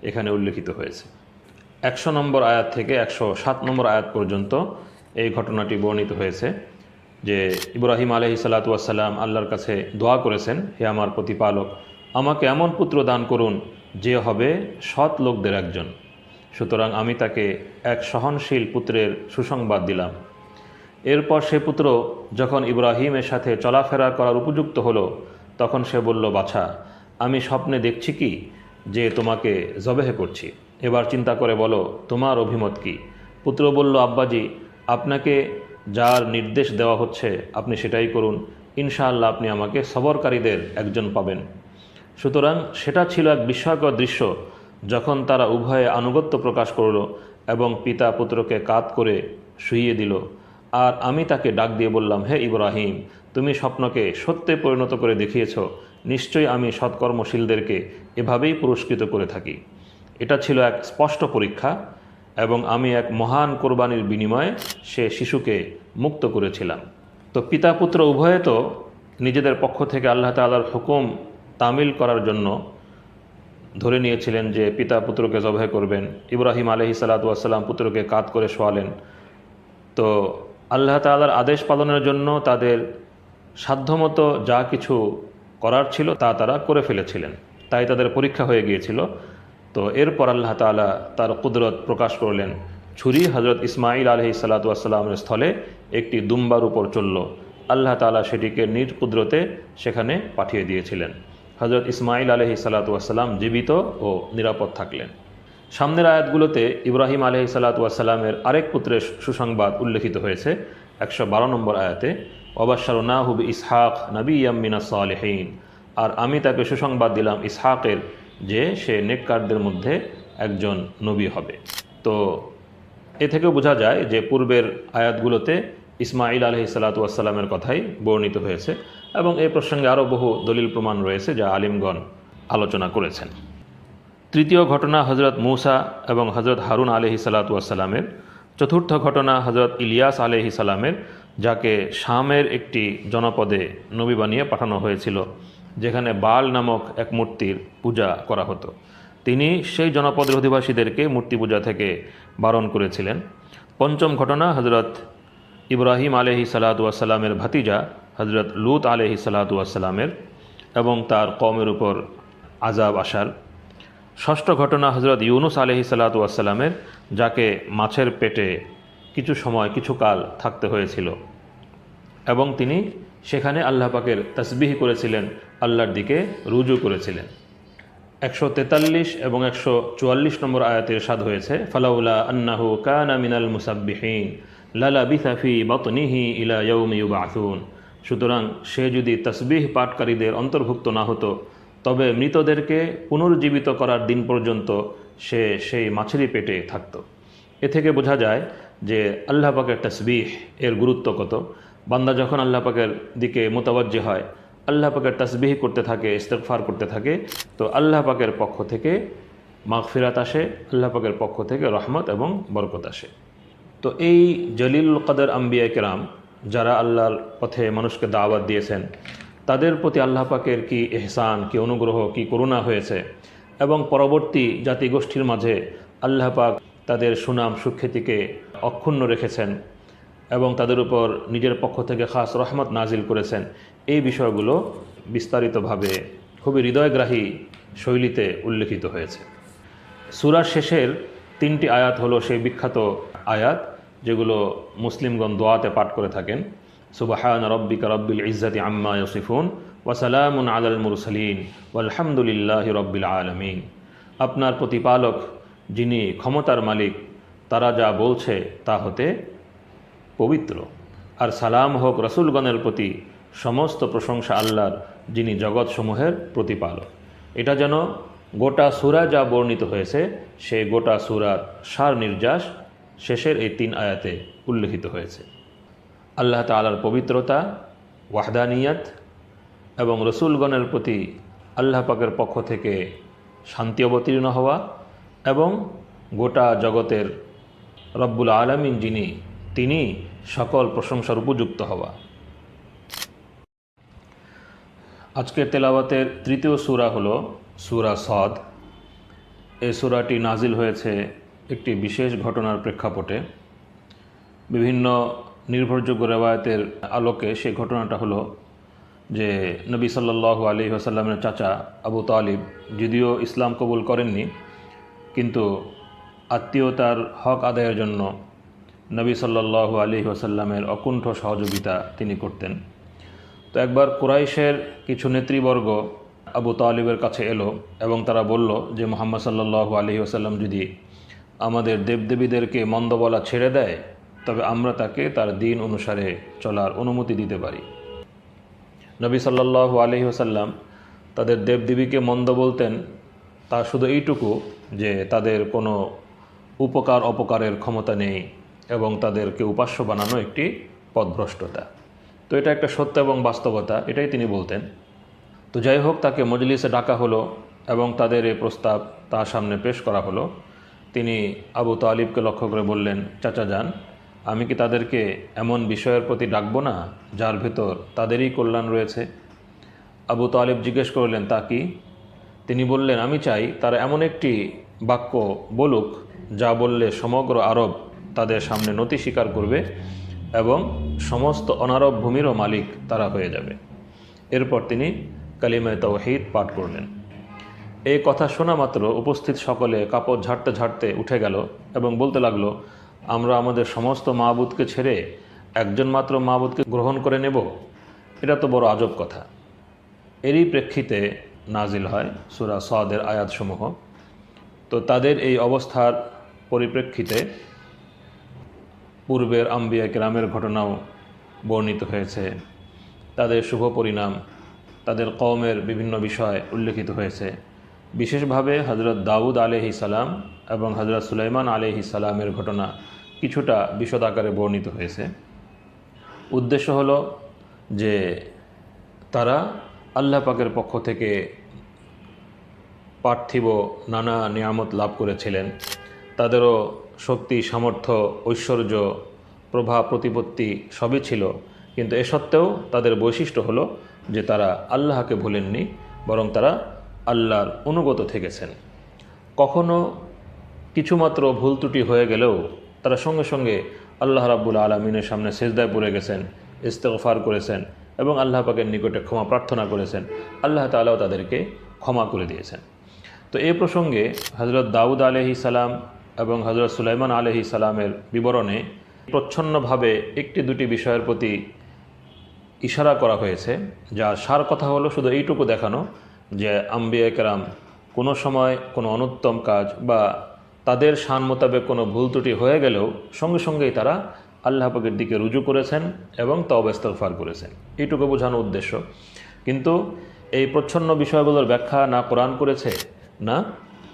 এখানে উল্লেখিত হয়েছে। 100 নম্বর আয়াত থেকে 107 নম্বর আয়াত পর্যন্ত এই ঘটনাটি বর্ণিত হয়েছে যে ইব্রাহিম আলাইহিস সালাতু ওয়াস সালাম আল্লাহর কাছে দোয়া করেছেন, হে আমার প্রতিপালক, আমাকে এমন পুত্র দান করুন যে হবে সৎ লোকদের একজন। সুতরাং আমি তাকে এক সহনশীল পুত্রের সুসংবাদ দিলাম। এরপর সে পুত্র যখন ইব্রাহিমের সাথে চলাফেরা করার উপযুক্ত হলো, তখন সে বলল, বাছা, আমি স্বপ্নে দেখছি কি যে তোমাকে জবেহ করছি, এবার চিন্তা করে বলো তোমার অভিমত কি? পুত্র বলল, আব্বাজি, আপনাকে যার নির্দেশ দেওয়া হচ্ছে আপনি সেটাই করুন, ইনশাআল্লাহ আপনি আমাকে সবরকারীদের একজন পাবেন। সুতরাং সেটা ছিল এক বিস্ময়কর দৃশ্য যখন তারা উভয়ে আনুগত্য প্রকাশ করল এবং পিতা পুত্রকে কাত করে শুইয়ে দিল। আর আমি তাকে ডাক দিয়ে বললাম, হে ইব্রাহিম, তুমি স্বপ্নকে সত্যে পরিণত করে দেখিয়েছ, নিশ্চয়ই আমি সৎকর্মশীলদেরকে এভাবেই পুরস্কৃত করে থাকি। এটা ছিল এক স্পষ্ট পরীক্ষা এবং আমি এক মহান কোরবানির বিনিময়ে সে শিশুকে মুক্ত করেছিলাম। তো পিতা পুত্র উভয়ে তো নিজেদের পক্ষ থেকে আল্লাহ তাআলার হুকুম তামিল করার জন্য ধরে নিয়েছিলেন যে পিতা পুত্রকে জবাহ করবেন। ইব্রাহিম আলাইহিস সালাতু ওয়াস সালাম পুত্রকে কাত করে শোয়ালেন। তো আল্লাহ তাআলার আদেশ পালনের জন্য তাদের সাধ্যমতো যা কিছু করার ছিল তা তারা করে ফেলেছিলেন, তাই তাদের পরীক্ষা হয়ে গিয়েছিল। তো এরপর আল্লাহ তাআলা তার কুদরত প্রকাশ করলেন। ছুরি হজরত ইসমাঈল আলাইহিস সালাতু ওয়াস সালামের স্থলে একটি দুম্বার উপর চলল। আল্লাহ তাআলা সেটিকে নিজ কুদরতে সেখানে পাঠিয়ে দিয়েছিলেন। হজরত ইসমাঈল আলাইহিস সালাতু ওয়াস সালাম জীবিত ও নিরাপদ থাকলেন। সামনের আয়াতগুলোতে ইব্রাহিম আলাইহিস সালাতু ওয়াস সালামের আরেক পুত্রের সুসংবাদ উল্লেখিত হয়েছে। 112 নম্বর আয়াতে, ওয়াবাশশারনাহু বিইসহাক নাবিয়্যাম মিনাস সালিহিন, আর আমি তাকে সুসংবাদ দিলাম ইসহাকের যে সে নেককারদের মধ্যে একজন নবী হবে। তো এ থেকেও বোঝা যায় যে পূর্বের আয়াতগুলোতে ইসমাঈল আলাইহিস সালাতু ওয়াস সালামের কথাই বর্ণিত হয়েছে এবং এই প্রসঙ্গে আরও বহু দলিল প্রমাণ রয়েছে যা আলিমগণ আলোচনা করেছেন। তৃতীয় ঘটনা হজরত মূসা এবং হজরত হারুন আলাইহিস সালাতু ওয়াস সালামের। চতুর্থ ঘটনা হজরত ইলিয়াস আলাইহিস সালামের, যাকে শামের একটি জনপদে নবী বানিয়ে পাঠানো হয়েছিল যেখানে বাল নামক এক মূর্তির পূজা করা হতো। তিনি সেই জনপদের অধিবাসীদেরকে মূর্তি পূজা থেকে বারণ করেছিলেন। পঞ্চম ঘটনা হজরত ইব্রাহিম আলাইহিস সালাতু ওয়াস সালামের ভাতিজা হজরত লূত আলাইহিস সালাতু ওয়াস সালামের এবং তার কওমের উপর আযাব আসার। ষষ্ঠ ঘটনা হজরত ইউনুস আলাইহিস সালাতু ওয়াস সালামের, যাকে মাছের পেটে কিছু সময় কিছুকাল থাকতে হয়েছিল এবং তিনি সেখানে আল্লাহ পাকের তাসবিহ করেছিলেন, আল্লাহর দিকে রুজু করেছিলেন। 143 এবং 144 নম্বর আয়াতে ইরশাদ হয়েছে, ফালাউলা আন্নাহু কানা মিনাল মুসাব্বিহিন লালাবিথা ফি বাতনিহি ইলা ইয়াউমি ইউবআসুন। সুতরাং সে যদি তাসবিহ পাঠকারীদের অন্তর্ভুক্ত না হতো তবে মৃতদেরকে পুনর্জীবিত করার দিন পর্যন্ত সে সেই মাছেরই পেটে থাকত। এ থেকে বোঝা যায় যে আল্লাহ পাকের তাসবিহ এর গুরুত্ব কত। বান্দা যখন আল্লাহ পাকের দিকে মোতাবাজ্জি হয়, আল্লাহ পাকের তাসবিহ করতে থাকে, ইস্তেগফার করতে থাকে, তো আল্লাহ পাকের পক্ষ থেকে মাগফিরাত আসে, আল্লাহ পাকের পক্ষ থেকে রহমত এবং বরকত আসে। তো এই জলিলুল কদর আম্বিয়া কেরাম যারা আল্লাহর পথে মানুষকে দাওয়াত দিয়েছেন, তাদের প্রতি আল্লাহ পাকের কি ইহসান, কি অনুগ্রহ, কি করুণা হয়েছে এবং পরবর্তী জাতিগোষ্ঠীর মাঝে আল্লাহ পাক তাদের সুনাম সুখ্যাতিকে অক্ষুণ্ণ রেখেছেন এবং তাদের উপর নিজের পক্ষ থেকে খাস রহমত নাজিল করেছেন। এই বিষয়গুলো বিস্তারিতভাবে খুবই হৃদয়গ্রাহী শৈলীতে উল্লেখিত হয়েছে। সূরার শেষের 3টি আয়াত হলো সেই বিখ্যাত আয়াত যেগুলো মুসলিমগণ দোয়াতে পাঠ করে থাকেন। সুবহান রাব্বিকা রাব্বিল ইজ্জাতি আম্মা ইয়াসিফুন ওয়া সালামুন আলাল মুরসালিন ওয়ালহামদুলিল্লাহি রাব্বিল আলামিন। আপনার প্রতিপালক যিনি ক্ষমতার মালিক, তারা যা বলছে তা হতে পবিত্র, আর সালাম হোক রসুলগণের প্রতি, সমস্ত প্রশংসা আল্লাহর যিনি জগৎসমূহের প্রতিপালক। এটা যেন গোটা সূরা যা বর্ণিত হয়েছে সেই গোটা সূরার সার নির্যাস শেষের এই 3 আয়াতে উল্লেখিত হয়েছে। আল্লাহ তাআলার পবিত্রতা, ওয়াহদানিয়ত এবং রসুলগণের প্রতি আল্লাহ পাকের পক্ষ থেকে শান্তি অবতীর্ণ হওয়া এবং গোটা জগতের রব্বুল আলামিন যিনি, তিনি সকল প্রশংসার উপযুক্ত হওয়া। আজকের তেলাওয়াতের তৃতীয় সূরা হলো সূরা সদ। এই সূরাটি নাজিল হয়েছে একটি বিশেষ ঘটনার প্রেক্ষাপটে। বিভিন্ন নির্ভরযোগ্য রেওয়ায়াতের আলোকে সেই ঘটনাটা হলো যে নবী সাল্লাল্লাহু আলাইহি ওয়াসাল্লামের চাচা আবু তালিব যদিও ইসলাম কবুল করেননি, কিন্তু আত্মীয়তার হক আদায়ের জন্য নবী সাল্লাল্লাহু আলাইহি ওয়াসাল্লামের অকুণ্ঠ সহযোগিতা তিনি করতেন। তো একবার কুরাইশের কিছু নেতৃবর্গ আবু তালিবের কাছে এলো এবং তারা বলল যে মুহাম্মদ সাল্লাল্লাহু আলাইহি ওয়াসাল্লাম যদি আমাদের দেবদেবীদেরকে মন্দ বলা ছেড়ে দেয়, তবে আমরা তাকে তার দিন অনুসারে চলার অনুমতি দিতে পারি। নবী সাল্লাল্লাহু আলাইহি ওয়াসাল্লাম তাদের দেবদেবীকে মন্দ বলতেন, তা শুধু এইটুকু যে তাদের কোনো উপকার অপকারের ক্ষমতা নেই এবং তাদেরকে উপাস্য বানানো একটি পথভ্রষ্টতা। তো এটা একটা সত্য এবং বাস্তবতা, এটাই তিনি বলতেন। তো যাই হোক, তাকে মজলিসে ডাকা হলো এবং তাদের এই প্রস্তাব তার সামনে পেশ করা হলো। তিনি আবু তালিবকে লক্ষ্য করে বললেন, চাচা যান, আমি কি তাদেরকে এমন বিষয়ের প্রতি ডাকবো না যার ভেতর তাদেরই কল্যাণ রয়েছে? আবু তালিব জিজ্ঞেস করলেন, তা কি? তিনি বললেন, আমি চাই তারা এমন একটি বাক্য বলুক যা বললে সমগ্র আরব তাদের সামনে নতি স্বীকার করবে এবং সমস্ত অনারব ভূমিরও মালিক তারা হয়ে যাবে। এরপর তিনি কালিমায়ে তাওহীদ পাঠ করলেন। এই কথা শোনা মাত্র উপস্থিত সকলে কাপড় ঝাড়তে ঝাড়তে উঠে গেল এবং বলতে লাগলো, আমরা আমাদের সমস্ত মাবুদকে ছেড়ে একজন মাত্র মাবুদকে গ্রহণ করে নেব? এটা তো বড় আজব কথা। এরই প্রেক্ষিতে নাজিল হয় সূরা সদের আয়াতসমূহ। তো তাদের এই অবস্থার পরিপ্রেক্ষিতে পূর্বের আম্বিয়া কেরামের ঘটনাও বর্ণিত হয়েছে, তাদের শুভ পরিণাম, তাদের কওমের বিভিন্ন বিষয় উল্লেখিত হয়েছে। বিশেষভাবে হযরত দাউদ আলাইহিস সালাম এবং হযরত সুলাইমান আলাইহিস সালামের ঘটনা কিছুটা বিশদ আকারে বর্ণিত হয়েছে। উদ্দেশ্য হলো যে তারা আল্লাহ পাকের পক্ষ থেকে পার্থিব নানা নিয়ামত লাভ করেছিলেন। তাদেরও শক্তি, সামর্থ্য, ঐশ্বর্য, প্রভাব, প্রতিপত্তি সবই ছিল, কিন্তু এ সত্ত্বেও তাদের বৈশিষ্ট্য হলো যে তারা আল্লাহকে ভুলেননি, বরং তারা আল্লাহর অনুগত থেকেছেন। কখনো কিছুমাত্র ভুল ত্রুটি হয়ে গেলেও তারা সঙ্গে সঙ্গে আল্লাহ রাব্বুল আলামিনের সামনে সিজদায় পড়ে গেছেন, ইস্তেগফার করেছেন এবং আল্লাহ পাকের নিকটে ক্ষমা প্রার্থনা করেছেন। আল্লাহ তাআলাও তাদেরকে ক্ষমা করে দিয়েছেন। তো এই প্রসঙ্গে হযরত দাউদ আলাইহিস সালাম এবং হযরত সুলাইমান আলাইহিস সালামের বিবরণে প্রচ্ছন্নভাবে একটি দুটি বিষয়ের প্রতি ইশারা করা হয়েছে, যার সার কথা হলো শুধু এইটুকু দেখানো যে আম্বিয়া কেরাম কোনো সময় কোনো অনুত্তম কাজ বা তাদের শান মোতাবেক কোনো ভুল ত্রুটি হয়ে গেলেও সঙ্গে সঙ্গেই তারা আল্লাহ পাকের দিকে রুজু করেছেন এবং তওবা ইস্তেগফার করেছেন, এইটুকু বোঝানো উদ্দেশ্য। কিন্তু এই প্রচ্ছন্ন বিষয়গুলোর ব্যাখ্যা না কোরআন করেছে, না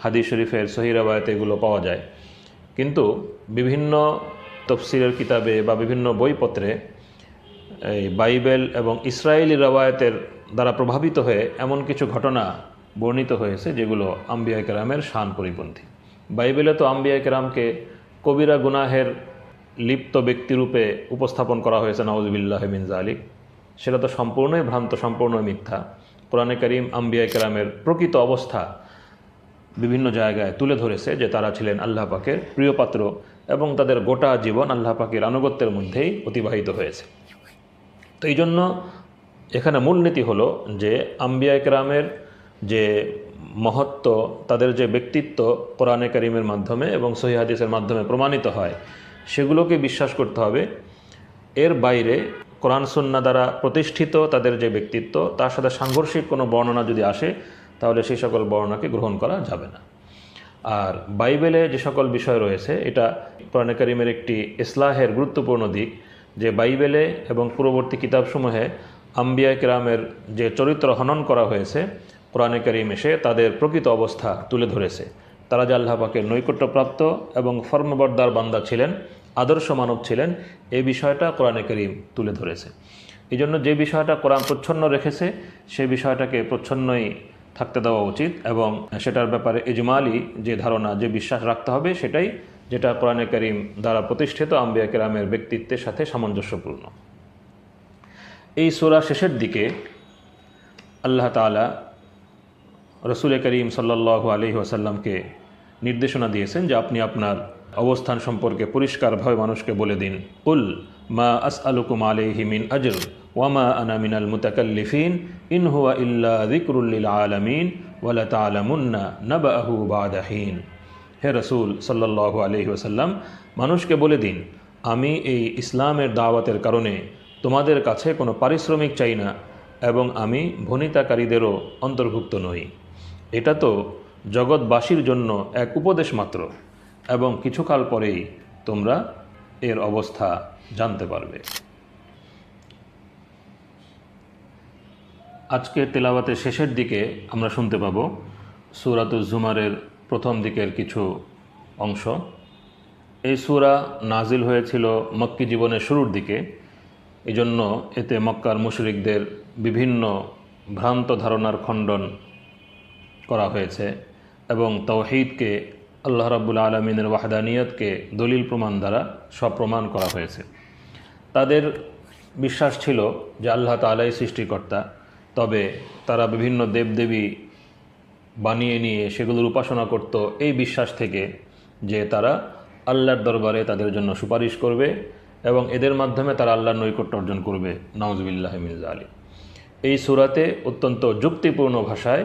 হাদিস শরীফের সহিহ রিওয়ায়াতে এগুলো পাওয়া যায়। কিন্তু বিভিন্ন তাফসীরের কিতাবে বা বিভিন্ন বইপত্রে এই বাইবেল এবং ইসরায়েলি রিওয়ায়াতের দ্বারা প্রভাবিত হয়ে এমন কিছু ঘটনা বর্ণিত হয়েছে যেগুলো আম্বিয়া কেরামের শান পরিপন্থী। বাইবেলে তো আম্বিয়া কেরামকে কবিরা গুনাহের লিপ্ত ব্যক্তিরূপে উপস্থাপন করা হয়েছে, নাউযুবিল্লাহি মিন যালিক। সেটা তো সম্পূর্ণই ভ্রান্ত, সম্পূর্ণ মিথ্যা। কোরআনে কারীম আম্বিয়া কেরামের প্রকৃত অবস্থা বিভিন্ন জায়গায় তুলে ধরেছে যে তারা ছিলেন আল্লাহ পাকের প্রিয়পাত্র এবং তাদের গোটা জীবন আল্লাহ পাকের আনুগত্যের মধ্যেই অতিবাহিত হয়েছে। তো এই জন্য এখানে মূলনীতি হলো যে আম্বিয়া কেরামের যে মহত্ব, তাদের যে ব্যক্তিত্ব কোরআনে কারীমের মাধ্যমে এবং সহিহ হাদিসের মাধ্যমে প্রমাণিত হয়, সেগুলোকে বিশ্বাস করতে হবে। এর বাইরে কোরআন সুন্নাহ দ্বারা প্রতিষ্ঠিত তাদের যে ব্যক্তিত্ব, তার সাথে সাংঘর্ষিক কোনো বর্ণনা যদি আসে, তাহলে সেই সকল বর্ণনাকে গ্রহণ করা যাবে না। আর বাইবেলে যে সকল বিষয় রয়েছে, এটা কোরআনে কারীমের একটি ইসলাহের গুরুত্বপূর্ণ দিক যে বাইবেলে এবং পূর্ববর্তী কিতাবসমূহে আম্বিয়া কেরামের যে চরিত্র হনন করা হয়েছে, কোরআনে কারীম এসে তাদের প্রকৃত অবস্থা তুলে ধরেছে। তারা যে আল্লাহ পাকের নৈকট্যপ্রাপ্ত এবং ফরমাবরদার বান্দা ছিলেন, আদর্শ মানব ছিলেন, এই বিষয়টা কোরআনে কারীম তুলে ধরেছে। এই জন্য যে বিষয়টা কোরআন প্রচ্ছন্ন রেখেছে, সেই বিষয়টাকে প্রচ্ছন্নই থাকতে দেওয়া উচিত এবং সেটার ব্যাপারে ইজমালি যে ধারণা, যে বিশ্বাস রাখতে হবে সেটাই, যেটা কোরআনে কারীম দ্বারা প্রতিষ্ঠিত আম্বিয়া কেরামের ব্যক্তিত্বের সাথে সামঞ্জস্যপূর্ণ। এই সূরা শেষের দিকে আল্লাহ তাআলা রসুল করিম সাল্লাল্লাহু আলাইহি ওয়াসাল্লামকে নির্দেশনা দিয়েছেন যে আপনি আপনার অবস্থান সম্পর্কে পরিষ্কারভাবে মানুষকে বলে দিন, কুল মা আসআলুকুম আলাইহি মিন আজর ওয়া মা আনা মিনাল মুতাকাল্লিফিন ইন হুয়া ইল্লা যিকরুল লিল আলামিন ওয়া লা তা'লামুন্না নাবাহু বা'দা হিন। হে রসুল সাল্লাল্লাহু আলাইহি ওয়াসাল্লাম, মানুষকে বলে দিন, আমি এই ইসলামের দাওয়াতের কারণে তোমাদের কাছে কোনো পারিশ্রমিক চাই না এবং আমি ভনিতাকারীদেরও অন্তর্ভুক্ত নই। এটা তো জগৎবাসীর জন্য এক উপদেশ মাত্র এবং কিছুকাল পরেই তোমরা এর অবস্থা জানতে পারবে। আজকের তেলাওয়াতের শেষের দিকে আমরা শুনতে পাব সূরাতুজ জুমারের প্রথম দিকের কিছু অংশ। এই সূরা নাজিল হয়েছিল মক্কি জীবনের শুরুর দিকে, এজন্য এতে মক্কার মুশরিকদের বিভিন্ন ভ্রান্ত ধারণার খণ্ডন করা হয়েছে এবং তাওহীদকে, আল্লাহ রাব্বুল আলামিনের ওয়াহদানিয়তকে দলিল প্রমাণ দ্বারা সপ্রমাণ করা হয়েছে। তাদের বিশ্বাস ছিল যে আল্লাহ তাআলাই সৃষ্টিকর্তা, তবে তারা বিভিন্ন দেবদেবী বানিয়ে নিয়ে সেগুলোর উপাসনা করত এই বিশ্বাস থেকে যে তারা আল্লাহর দরবারে তাদের জন্য সুপারিশ করবে এবং এদের মাধ্যমে তারা আল্লাহর নৈকট্য অর্জন করবে। নাউযুবিল্লাহি মিন যালিক। এই সূরাতে অত্যন্ত যুক্তিপূর্ণ ভাষায়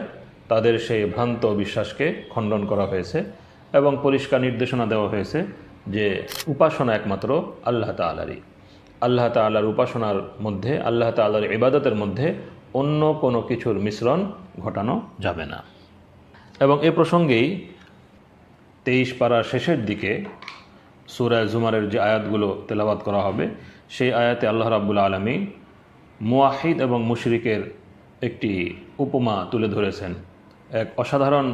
তাদের সেই ভ্রান্ত বিশ্বাসকে খণ্ডন করা হয়েছে এবং পরিষ্কার নির্দেশনা দেওয়া হয়েছে যে উপাসনা একমাত্র আল্লাহ তাআলারই। আল্লাহ তাআলার উপাসনার মধ্যে, আল্লাহ তাআলার ইবাদতের মধ্যে অন্য কোনো কিছুর মিশ্রণ ঘটানো যাবে না। এবং এ প্রসঙ্গেই 23 পারার শেষের দিকে সূরা জুমারের যে আয়াতগুলো তেলাওয়াত করা হবে, সেই আয়াতে আল্লাহ রাব্বুল আলামিন মুওয়াহিদ এবং মুশরিকের একটি উপমা তুলে ধরেছেন। এক অসাধারণ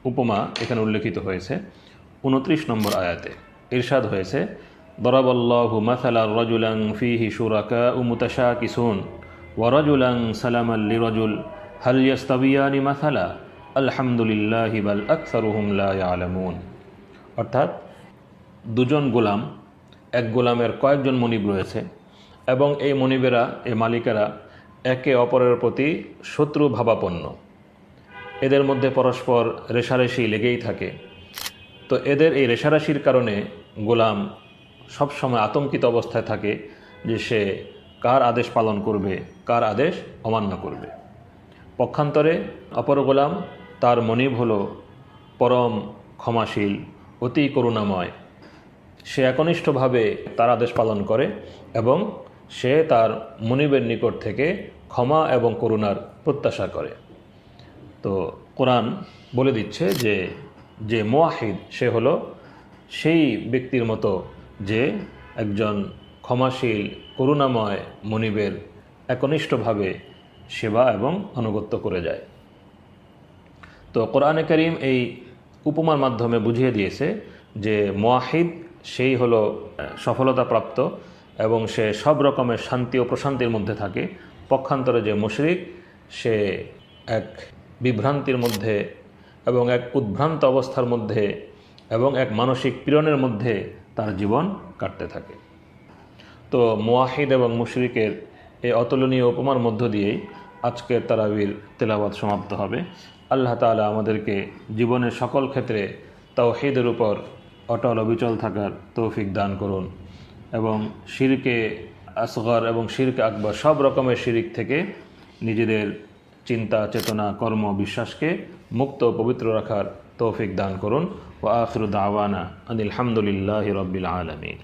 উপমা এখানে উল্লেখিত হয়েছে 29 নম্বর আয়াতে। ইরশাদ হয়েছে, দরাবাল্লাহু মাসালার রাজুলান ফীহি শুরাকাউ মুতাশাকিসুন ওয়া রাজুলান সালামান লিরাজুল হাল ইয়াস্তাবিয়ানি মাসালা আলহামদুলিল্লাহি বাল আকসারুহুম লা ইয়ালামুন। অর্থাৎ দুজন গোলাম, এক গোলামের কয়েকজন মনিব রয়েছে এবং এই মনিবেরা, এই মালিকেরা একে অপরের প্রতি শত্রু ভাবাপন্ন। এদের মধ্যে পরস্পর রেষারেষি লেগেই থাকে। তো এদের এই রেষারেষির কারণে গোলাম সবসময় আতঙ্কিত অবস্থায় থাকে যে সে কার আদেশ পালন করবে, কার আদেশ অমান্য করবে। পক্ষান্তরে অপর গোলাম, তার মনিব হলো পরম ক্ষমাশীল, অতি করুণাময়। সে একনিষ্ঠভাবে তার আদেশ পালন করে এবং সে তার মনিবের নিকট থেকে ক্ষমা এবং করুণার প্রত্যাশা করে। তো কোরআন বলে দিচ্ছে যে যে মুওয়াহিদ সে হলো সেই ব্যক্তির মতো যে একজন ক্ষমাশীল করুণাময় মনিবের একনিষ্ঠভাবে সেবা এবং আনুগত্য করে যায়। তো কোরআনে কারীম এই উপমার মাধ্যমে বুঝিয়ে দিয়েছে যে মুওয়াহিদ সেই হলো সফলতাপ্রাপ্ত এবং সে সব রকমের শান্তি ও প্রশান্তির মধ্যে থাকে। পক্ষান্তরে যে মুশরিক, সে এক বিভ্রান্তির মধ্যে এবং এক উদ্ভ্রান্ত অবস্থার মধ্যে এবং এক মানসিক পীড়নের মধ্যে তার জীবন কাটতে থাকে। তো মুওয়াহিদ এবং মুশরিকের এই অতুলনীয় উপমার মধ্য দিয়েই আজকের তারাবির তেলাওয়াত সমাপ্ত হবে। আল্লাহ তাআলা আমাদেরকে জীবনের সকল ক্ষেত্রে তাওহীদের উপর অটল অবিচল থাকার তৌফিক দান করুন এবং শিরকে আসগর এবং শিরকে আকবর সব রকমের শিরিক থেকে নিজেদের চিন্তা, চেতনা, কর্ম, বিশ্বাসকে মুক্ত পবিত্র রাখার তৌফিক দান করুন। ওয়া আখিরু দাওয়ানা আনিল হামদুলিল্লাহি রাব্বিল আলামিন।